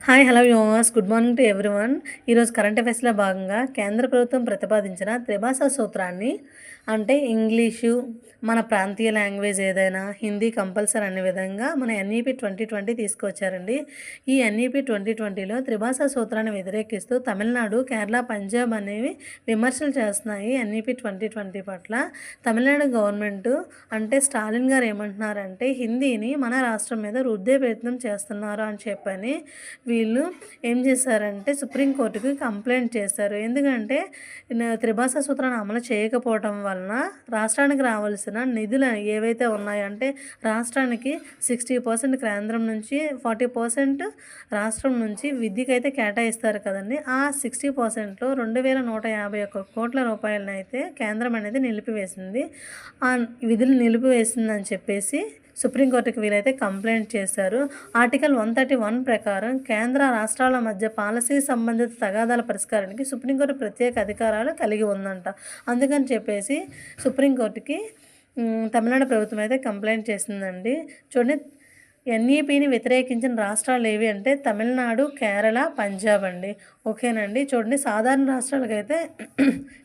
Hi hello viewers good morning to everyone. ఈరోజు current అఫైర్స్లో భాగంగా కేంద్ర ప్రభుత్వం ప్రతిపాదించిన త్రిభాషా సూత్రాన్ని అంటే ఇంగ్లీషు, మన ప్రాంతీయ లాంగ్వేజ్ ఏదైనా హిందీ కంపల్సరీ అనే విధంగా మన ఎన్ఈపి 2020 తీసుకొచ్చారండి. ఈ ఎన్ఈపి 2020లో త్రిభాషా సూత్రాన్ని వ్యతిరేకిస్తూ తమిళనాడు, కేరళ, పంజాబ్ అనేవి విమర్శలు చేస్తున్నాయి ఎన్ఈపి 2020 పట్ల. తమిళనాడు గవర్నమెంట్ అంటే స్టాలిన్ గారు ఏమంటున్నారంటే హిందీని మన రాష్ట్రం మీద రుద్దే ప్రయత్నం చేస్తున్నారు అని చెప్పని వీళ్ళు ఏం చేశారంటే సుప్రీంకోర్టుకి కంప్లైంట్ చేశారు. ఎందుకంటే త్రిభాషా సూత్రాన్ని అమలు చేయకపోవడం వలన రాష్ట్రానికి రావాల్సిన నిధులు ఏవైతే ఉన్నాయో అంటే రాష్ట్రానికి 60% కేంద్రం నుంచి 40% రాష్ట్రం నుంచి విద్యకైతే కేటాయిస్తారు కదండి. ఆ 60%లో 2151 కోట్ల రూపాయలను అయితే కేంద్రం అనేది నిలిపివేసింది. ఆ విధులు నిలిపివేసిందని చెప్పేసి సుప్రీంకోర్టుకి వీలైతే కంప్లైంట్ చేశారు. ఆర్టికల్ 131 ప్రకారం కేంద్ర రాష్ట్రాల మధ్య పాలసీ సంబంధిత తగాదాల పరిష్కారానికి సుప్రీంకోర్టు ప్రత్యేక అధికారాలు కలిగి ఉందంట. అందుకని చెప్పేసి సుప్రీంకోర్టుకి తమిళనాడు ప్రభుత్వం అయితే కంప్లైంట్ చేసిందండి. చూడండి, ఎన్ఈపిని వ్యతిరేకించిన రాష్ట్రాలు ఏవి అంటే తమిళనాడు, కేరళ, పంజాబ్ అండి. ఓకేనండి. చూడండి, సాధారణ రాష్ట్రాలకైతే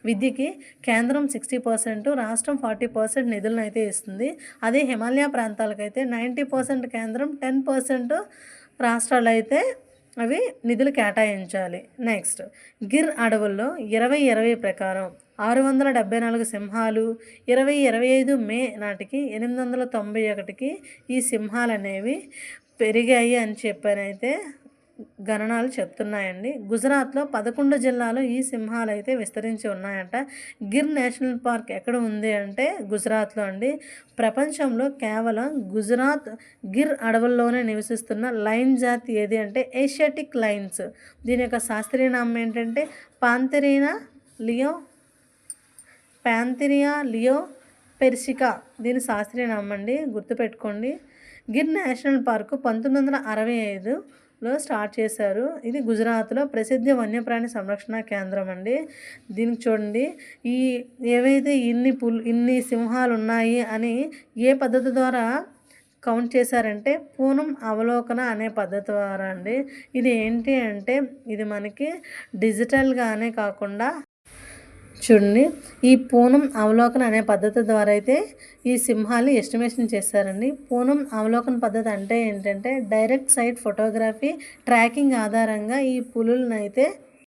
విద్యకి కేంద్రం 60%, రాష్ట్రం 40% నిధులను అయితే ఇస్తుంది. అదే హిమాలయ ప్రాంతాలకైతే 90% కేంద్రం, 10% రాష్ట్రాలు అయితే అవి నిధులు కేటాయించాలి. నెక్స్ట్, గిర్ అడవుల్లో 2020 ప్రకారం 674 సింహాలు 2025 మే నాటికి 891కి ఈ సింహాలు అనేవి పెరిగాయి అని చెప్పనైతే గణనాలు చెప్తున్నాయండి. గుజరాత్లో 11 జిల్లాలో ఈ సింహాలు అయితే విస్తరించి ఉన్నాయంట. గిర్ నేషనల్ పార్క్ ఎక్కడ ఉంది అంటే గుజరాత్లో అండి. ప్రపంచంలో కేవలం గుజరాత్ గిర్ అడవుల్లోనే నివసిస్తున్న లైన్ జాతి ఏది అంటే ఏషియాటిక్ లైన్స్. దీని యొక్క శాస్త్రీయ నామం ఏంటంటే ప్యాంథెరియా లియో పెర్సికా. దీని శాస్త్రీయ నామం అండి, గుర్తుపెట్టుకోండి. గిర్ నేషనల్ పార్కు 1965లో స్టార్ట్ చేశారు. ఇది గుజరాత్లో ప్రసిద్ధ వన్యప్రాణి సంరక్షణ కేంద్రం అండి. దీనికి చూడండి, ఈ ఏవైతే ఇన్ని సింహాలు ఉన్నాయి అని ఏ పద్ధతి ద్వారా కౌంట్ చేశారంటే పూనం అవలోకన అనే పద్ధతి ద్వారా అండి. ఇది ఏంటి అంటే ఇది మనకి డిజిటల్గానే కాకుండా చూడండి, ఈ పూనం అవలోకన అనే పద్ధతి ద్వారా అయితే ఈ సింహాలు ఎస్టిమేషన్ చేశారండి. పూనం అవలోకన పద్ధతి అంటే ఏంటంటే డైరెక్ట్ సైట్ ఫోటోగ్రఫీ ట్రాకింగ్ ఆధారంగా ఈ పులులను అయితే